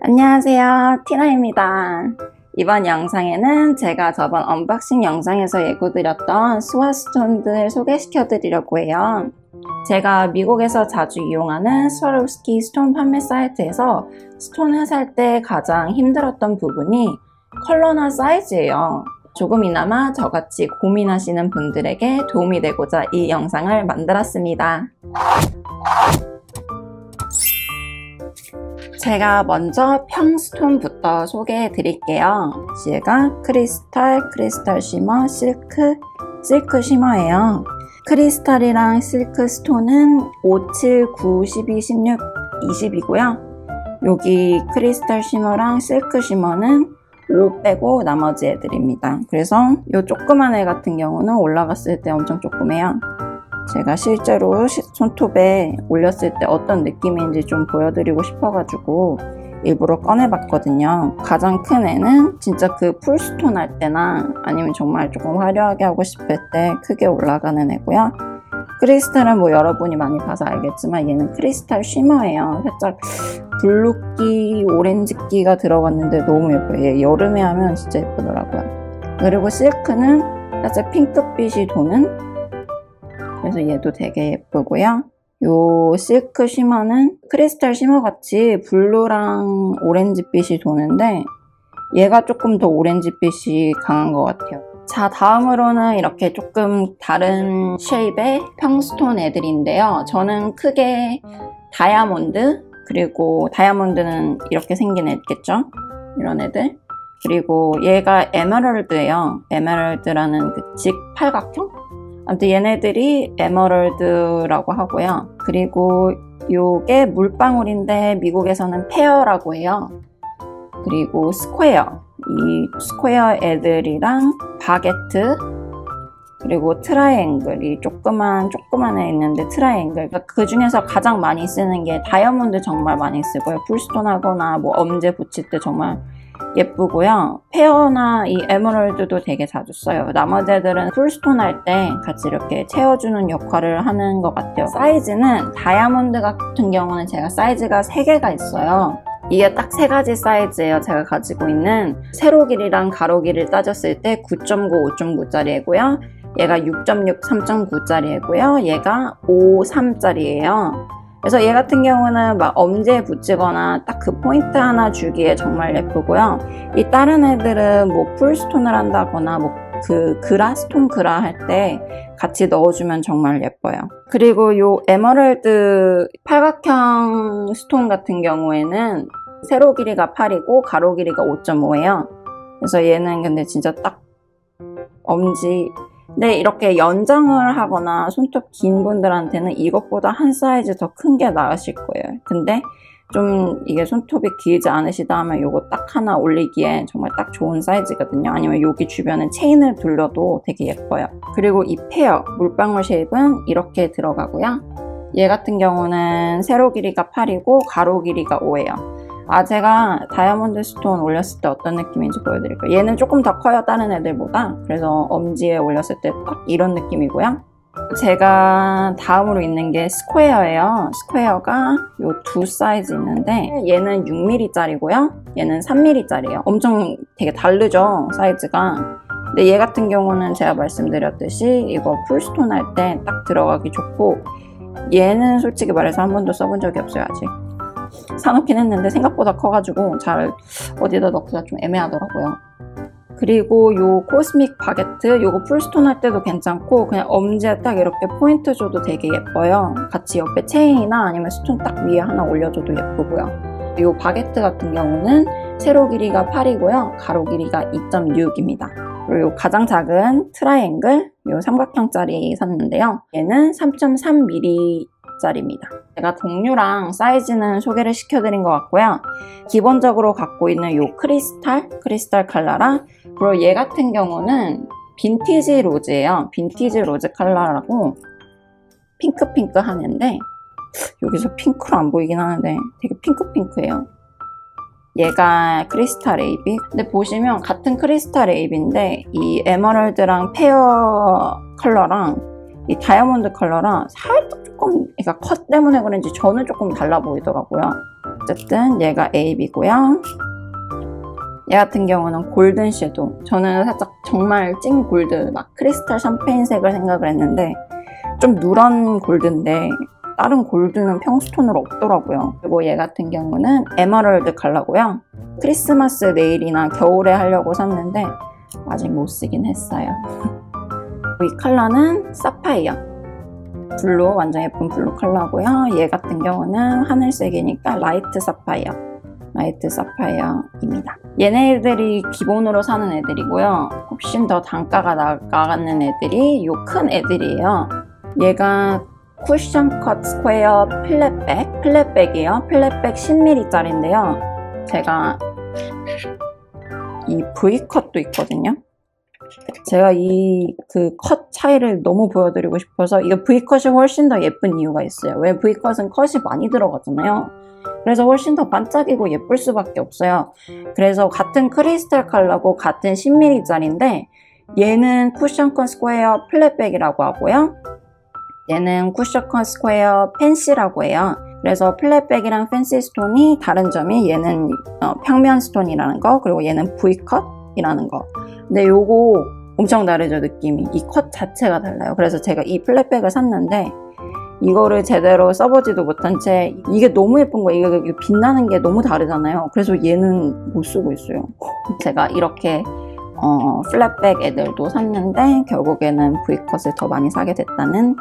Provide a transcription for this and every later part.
안녕하세요, 티나입니다. 이번 영상에는 제가 저번 언박싱 영상에서 예고드렸던 스와스톤들 소개시켜 드리려고 해요. 제가 미국에서 자주 이용하는 스와로스키 스톤 판매 사이트에서 스톤을 살 때 가장 힘들었던 부분이 컬러나 사이즈예요. 조금이나마 저같이 고민하시는 분들에게 도움이 되고자 이 영상을 만들었습니다. 제가 먼저 평스톤부터 소개해 드릴게요. 얘가 크리스탈 시머, 실크 시머예요. 크리스탈이랑 실크 스톤은 5, 7, 9, 12, 16, 20이고요. 여기 크리스탈 시머랑 실크 시머는 5 빼고 나머지 애들입니다. 그래서 이 조그만 애 같은 경우는 올라갔을 때 엄청 조그매요. 제가 실제로 손톱에 올렸을 때 어떤 느낌인지 좀 보여드리고 싶어가지고 일부러 꺼내봤거든요. 가장 큰 애는 진짜 그 풀스톤 할 때나 아니면 정말 조금 화려하게 하고 싶을 때 크게 올라가는 애고요. 크리스탈은 뭐 여러분이 많이 봐서 알겠지만 얘는 크리스탈 쉬머예요. 살짝 블루기, 오렌지기가 들어갔는데 너무 예뻐요. 얘 여름에 하면 진짜 예쁘더라고요. 그리고 실크는 살짝 핑크빛이 도는, 그래서 얘도 되게 예쁘고요. 요 실크 쉬머는 크리스탈 쉬머 같이 블루랑 오렌지빛이 도는데 얘가 조금 더 오렌지빛이 강한 것 같아요. 자, 다음으로는 이렇게 조금 다른 쉐입의 평스톤 애들인데요. 저는 크게 다이아몬드, 그리고 다이아몬드는 이렇게 생긴 애겠죠? 이런 애들. 그리고 얘가 에메랄드예요. 에메랄드라는 그 직팔각형? 아무튼 얘네들이 에메랄드라고 하고요. 그리고 요게 물방울인데 미국에서는 페어라고 해요. 그리고 스퀘어, 이 스퀘어 애들이랑 바게트, 그리고 트라이앵글이 조그만 애 있는데 트라이앵글. 그 중에서 가장 많이 쓰는 게 다이아몬드 정말 많이 쓰고요. 풀스톤 하거나 뭐 엄지 붙일 때 정말 예쁘고요. 페어나 이 에메랄드도 되게 자주 써요. 나머지 애들은 풀스톤 할 때 같이 이렇게 채워주는 역할을 하는 것 같아요. 사이즈는 다이아몬드 같은 경우는 제가 사이즈가 3개가 있어요. 이게 딱 3가지 사이즈예요. 제가 가지고 있는 세로 길이랑 가로 길이를 따졌을 때 9.9, 5.9짜리고요. 얘가 6.6, 3.9짜리고요. 얘가 5, 3짜리예요. 그래서 얘 같은 경우는 막 엄지에 붙이거나 딱 그 포인트 하나 주기에 정말 예쁘고요. 이 다른 애들은 뭐 풀스톤을 한다거나 뭐 그 스톤 그라 할 때 같이 넣어주면 정말 예뻐요. 그리고 요 에메랄드 팔각형 스톤 같은 경우에는 세로 길이가 8이고 가로 길이가 5.5예요. 그래서 얘는 근데 진짜 딱 엄지, 근데 이렇게 연장을 하거나 손톱 긴 분들한테는 이것보다 한 사이즈 더 큰 게 나으실 거예요. 근데 좀 이게 손톱이 길지 않으시다 하면 요거 딱 하나 올리기에 정말 딱 좋은 사이즈거든요. 아니면 여기 주변에 체인을 둘러도 되게 예뻐요. 그리고 이 페어, 물방울 쉐입은 이렇게 들어가고요. 얘 같은 경우는 세로 길이가 8이고 가로 길이가 5예요. 제가 다이아몬드 스톤 올렸을 때 어떤 느낌인지 보여드릴게요. 얘는 조금 더 커요, 다른 애들보다. 그래서 엄지에 올렸을 때 딱 이런 느낌이고요. 제가 다음으로 있는 게 스퀘어예요. 스퀘어가 요 두 사이즈 있는데 얘는 6mm짜리고요. 얘는 3mm짜리예요. 엄청 되게 다르죠, 사이즈가. 근데 얘 같은 경우는 제가 말씀드렸듯이 이거 풀스톤 할 때 딱 들어가기 좋고, 얘는 솔직히 말해서 한 번도 써본 적이 없어요, 아직. 사놓긴 했는데 생각보다 커가지고 잘 어디다 넣기가 좀 애매하더라고요. 그리고 요 코스믹 바게트, 요거 풀스톤 할 때도 괜찮고 그냥 엄지에 딱 이렇게 포인트 줘도 되게 예뻐요. 같이 옆에 체인이나 아니면 스톤 딱 위에 하나 올려줘도 예쁘고요. 요 바게트 같은 경우는 세로 길이가 8이고요. 가로 길이가 2.6입니다. 그리고 요 가장 작은 트라이앵글, 요 삼각형짜리 샀는데요. 얘는 3.3mm 짜리입니다. 제가 종류랑 사이즈는 소개를 시켜드린 것 같고요. 기본적으로 갖고 있는 요 크리스탈 컬러랑, 그리고 얘 같은 경우는 빈티지 로즈예요. 빈티지 로즈 컬러라고 핑크 하는데, 여기서 핑크로 안 보이긴 하는데 되게 핑크예요. 얘가 크리스탈 AB. 근데 보시면 같은 크리스탈 AB인데 이 에메랄드랑 페어 컬러랑 이 다이아몬드 컬러랑 살짝 조금, 그러니까 컷 때문에 그런지 저는 조금 달라 보이더라고요. 어쨌든 얘가 AB고요. 얘 같은 경우는 골든 섀도우. 저는 살짝 정말 찐 골드, 막 크리스탈 샴페인색을 생각을 했는데 좀 누런 골드인데 다른 골드는 평스톤으로 없더라고요. 그리고 얘 같은 경우는 에메랄드 컬러고요. 크리스마스 네일이나 겨울에 하려고 샀는데 아직 못 쓰긴 했어요. 이 컬러는 사파이어. 블루, 완전 예쁜 블루 컬러고요. 얘 같은 경우는 하늘색이니까 라이트 사파이어입니다. 얘네들이 기본으로 사는 애들이고요. 훨씬 더 단가가 나가는 애들이 요 큰 애들이에요. 얘가 쿠션 컷 스퀘어 플랫백이에요. 플랫백 10mm짜리인데요. 제가 이 V컷도 있거든요. 제가 이 그 컷 차이를 너무 보여드리고 싶어서 이거 V컷이 훨씬 더 예쁜 이유가 있어요. 왜 V컷은 컷이 많이 들어가잖아요. 그래서 훨씬 더 반짝이고 예쁠 수밖에 없어요. 그래서 같은 크리스탈 컬러고 같은 10mm짜리인데 얘는 쿠션 컷 스퀘어 플랫백이라고 하고요. 얘는 쿠션 컷 스퀘어 펜시라고 해요. 그래서 플랫백이랑 펜시 스톤이 다른 점이 얘는 평면 스톤이라는 거, 그리고 얘는 V컷이라는 거. 근데 요거 엄청 다르죠, 느낌이. 이 컷 자체가 달라요. 그래서 제가 이 플랫백을 샀는데 이거를 제대로 써보지도 못한 채 이게 너무 예쁜 거예요. 이게 빛나는 게 너무 다르잖아요. 그래서 얘는 못 쓰고 있어요. 제가 이렇게 플랫백 애들도 샀는데 결국에는 V컷을 더 많이 사게 됐다는,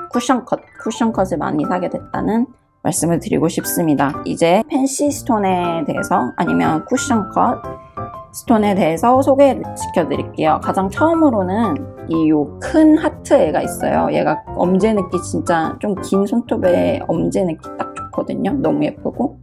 쿠션컷을 많이 사게 됐다는 말씀을 드리고 싶습니다. 이제 펜시 스톤에 대해서 아니면 쿠션컷 스톤에 대해서 소개시켜 드릴게요. 가장 처음으로는 이 큰 하트 애가 있어요. 얘가 엄지 느낌, 진짜 좀 긴 손톱에 엄지 느낌 딱 좋거든요. 너무 예쁘고,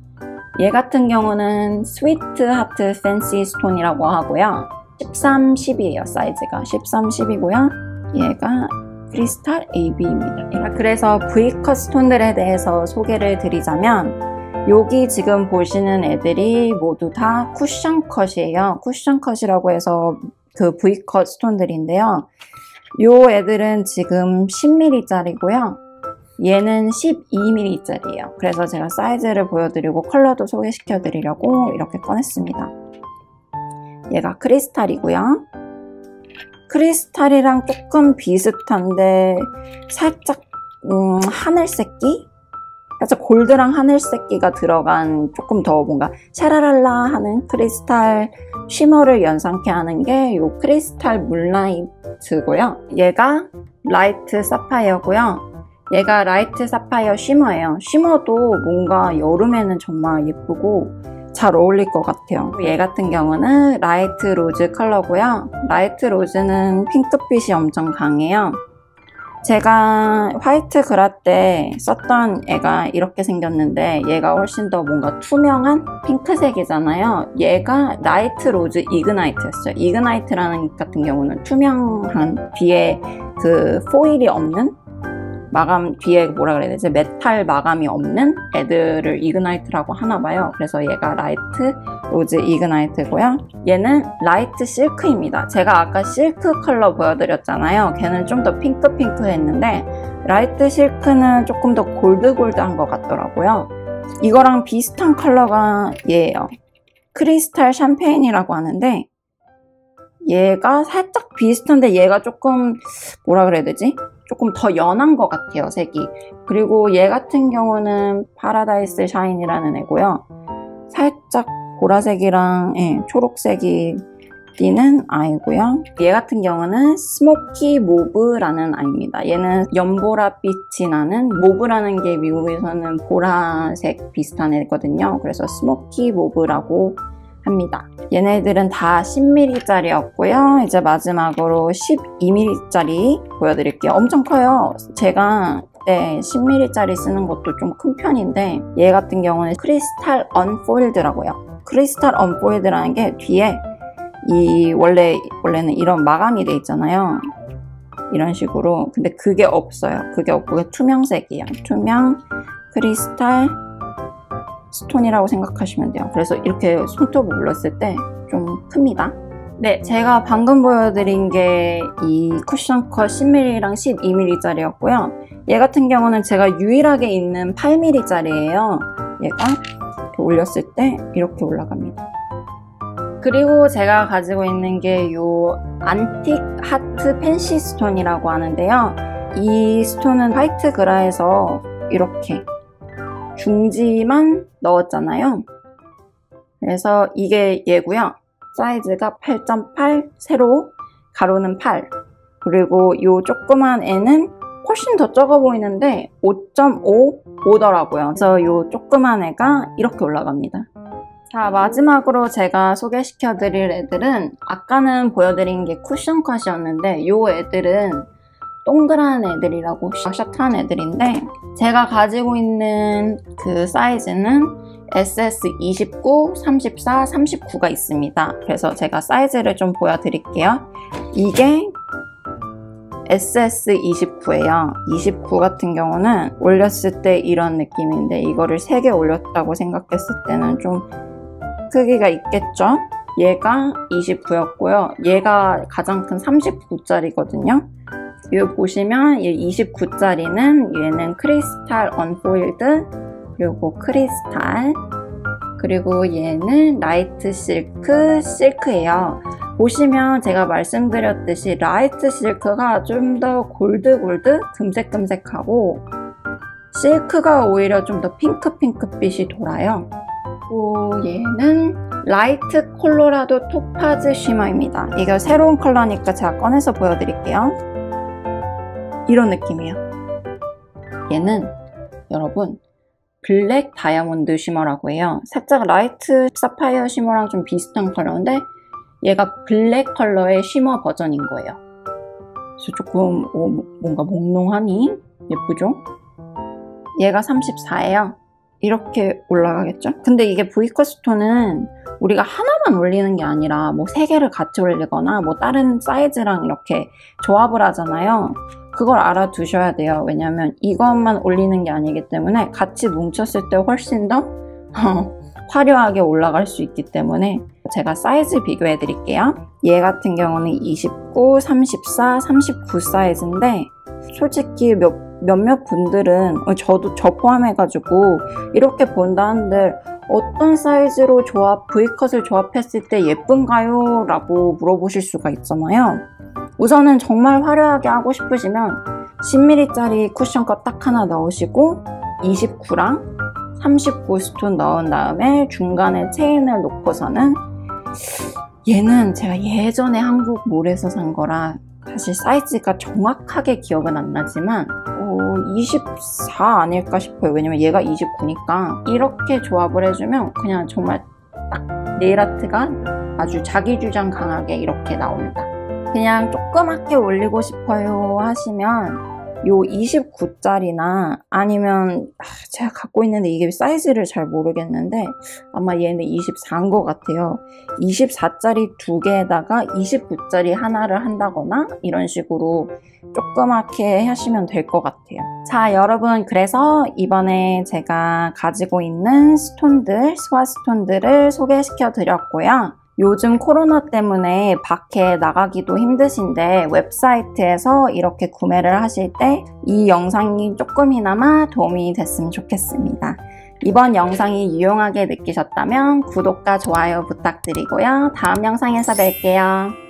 얘 같은 경우는 스위트 하트 팬시 스톤이라고 하고요. 13, 10이에요. 사이즈가 13, 10이고요. 얘가 크리스탈 AB입니다. 그래서 V컷 스톤들에 대해서 소개를 드리자면, 여기 지금 보시는 애들이 모두 다 쿠션 컷이에요. 쿠션 컷이라고 해서 그 V컷 스톤들인데요. 요 애들은 지금 10mm짜리고요. 얘는 12mm짜리예요. 그래서 제가 사이즈를 보여드리고 컬러도 소개시켜 드리려고 이렇게 꺼냈습니다. 얘가 크리스탈이고요. 크리스탈이랑 조금 비슷한데 살짝 하늘색기? 살짝 골드랑 하늘색기가 들어간 조금 더 뭔가 샤라랄라 하는 크리스탈 쉬머를 연상케 하는 게 요 크리스탈 문라이트고요. 얘가 라이트 사파이어고요. 얘가 라이트 사파이어 쉬머예요. 쉬머도 뭔가 여름에는 정말 예쁘고 잘 어울릴 것 같아요. 얘 같은 경우는 라이트 로즈 컬러고요. 라이트 로즈는 핑크빛이 엄청 강해요. 제가 화이트 그라 때 썼던 애가 이렇게 생겼는데 얘가 훨씬 더 뭔가 투명한 핑크색이잖아요. 얘가 라이트 로즈 이그나이트였어요. 이그나이트라는 같은 경우는 투명한 뒤에 그 포일이 없는 마감, 뒤에 뭐라 그래야 되지? 메탈 마감이 없는 애들을 이그나이트라고 하나 봐요. 그래서 얘가 라이트 로즈 이그나이트고요. 얘는 라이트 실크입니다. 제가 아까 실크 컬러 보여드렸잖아요. 걔는 좀 더 핑크했는데 라이트 실크는 조금 더 골드한 것 같더라고요. 이거랑 비슷한 컬러가 얘예요. 크리스탈 샴페인이라고 하는데 얘가 살짝 비슷한데 얘가 조금 뭐라 그래야 되지? 조금 더 연한 것 같아요, 색이. 그리고 얘 같은 경우는 파라다이스 샤인이라는 애고요. 살짝 보라색이랑 초록색이 띄는 아이고요. 얘 같은 경우는 스모키 모브라는 아이입니다. 얘는 연보라빛이 나는, 모브라는 게 미국에서는 보라색 비슷한 애거든요. 그래서 스모키 모브라고 합니다. 얘네들은 다 10mm짜리였고요. 이제 마지막으로 12mm짜리 보여드릴게요. 엄청 커요. 제가 그때 10mm짜리 쓰는 것도 좀 큰 편인데 얘 같은 경우는 크리스탈 언포일드라고요. 크리스탈 언포일드라는 게 뒤에 이 원래는 이런 마감이 돼 있잖아요. 이런 식으로. 근데 그게 없어요. 그게 없고 그게 투명색이에요. 투명 크리스탈 스톤이라고 생각하시면 돼요. 그래서 이렇게 손톱을 눌렀을 때 좀 큽니다. 네, 제가 방금 보여드린 게 이 쿠션컷 10mm랑 12mm짜리였고요. 얘 같은 경우는 제가 유일하게 있는 8mm짜리예요. 얘가 이렇게 올렸을 때 이렇게 올라갑니다. 그리고 제가 가지고 있는 게 요 안틱 하트 펜시 스톤이라고 하는데요. 이 스톤은 화이트 그라에서 이렇게 중지만 넣었잖아요. 그래서 이게 얘고요. 사이즈가 8.8, 세로 가로는 8. 그리고 요 조그만 애는 훨씬 더 적어 보이는데 5.5더라고요. 그래서 요 조그만 애가 이렇게 올라갑니다. 자, 마지막으로 제가 소개시켜 드릴 애들은 아까는 보여드린 게 쿠션 컷이었는데 요 애들은 동그란 애들이라고 샷한 애들인데 제가 가지고 있는 그 사이즈는 SS29, 34, 39가 있습니다. 그래서 제가 사이즈를 좀 보여드릴게요. 이게 SS29예요. 29 같은 경우는 올렸을 때 이런 느낌인데 이거를 3개 올렸다고 생각했을 때는 좀 크기가 있겠죠? 얘가 29였고요. 얘가 가장 큰 39짜리거든요. 여기 보시면 얘 29짜리는 얘는 크리스탈 언포일드 그리고 크리스탈 그리고 얘는 라이트 실크예요. 보시면 제가 말씀드렸듯이 라이트 실크가 좀 더 골드 금색하고 실크가 오히려 좀 더 핑크빛이 돌아요. 그리고 얘는 라이트 콜로라도 토파즈 쉬머입니다. 이거 새로운 컬러니까 제가 꺼내서 보여드릴게요. 이런 느낌이에요. 얘는 여러분 블랙 다이아몬드 쉬머라고 해요. 살짝 라이트 사파이어 쉬머랑 좀 비슷한 컬러인데 얘가 블랙 컬러의 쉬머 버전인 거예요. 그래서 조금 뭔가 몽롱하니 예쁘죠? 얘가 34예요. 이렇게 올라가겠죠? 근데 이게 V컷 스톤은 우리가 하나만 올리는 게 아니라 뭐 3개를 같이 올리거나 뭐 다른 사이즈랑 이렇게 조합을 하잖아요. 그걸 알아두셔야 돼요. 왜냐면 이것만 올리는 게 아니기 때문에 같이 뭉쳤을 때 훨씬 더 화려하게 올라갈 수 있기 때문에 제가 사이즈 비교해 드릴게요. 얘 같은 경우는 29, 34, 39 사이즈인데 솔직히 몇몇 분들은 저 포함해가지고 이렇게 본다는데 어떤 사이즈로 V컷을 조합했을 때 예쁜가요? 라고 물어보실 수가 있잖아요. 우선은 정말 화려하게 하고 싶으시면 10mm짜리 쿠션컷 딱 하나 넣으시고 29랑 39 스톤 넣은 다음에 중간에 체인을 놓고서는 얘는 제가 예전에 한국 몰에서 산 거라 사실 사이즈가 정확하게 기억은 안 나지만 24 아닐까 싶어요. 왜냐면 얘가 29니까 이렇게 조합을 해주면 그냥 정말 딱 네일아트가 아주 자기 주장 강하게 이렇게 나옵니다. 그냥 조그맣게 올리고 싶어요 하시면 요 29짜리나 아니면 제가 갖고 있는데 이게 사이즈를 잘 모르겠는데 아마 얘는 24인 것 같아요. 24짜리 2개에다가 29짜리 하나를 한다거나 이런 식으로 조그맣게 하시면 될 것 같아요. 자, 여러분, 그래서 이번에 제가 가지고 있는 스톤들, 스와 스톤들을 소개시켜 드렸고요. 요즘 코로나 때문에 밖에 나가기도 힘드신데 웹사이트에서 이렇게 구매를 하실 때 이 영상이 조금이나마 도움이 됐으면 좋겠습니다. 이번 영상이 유용하게 느끼셨다면 구독과 좋아요 부탁드리고요. 다음 영상에서 뵐게요.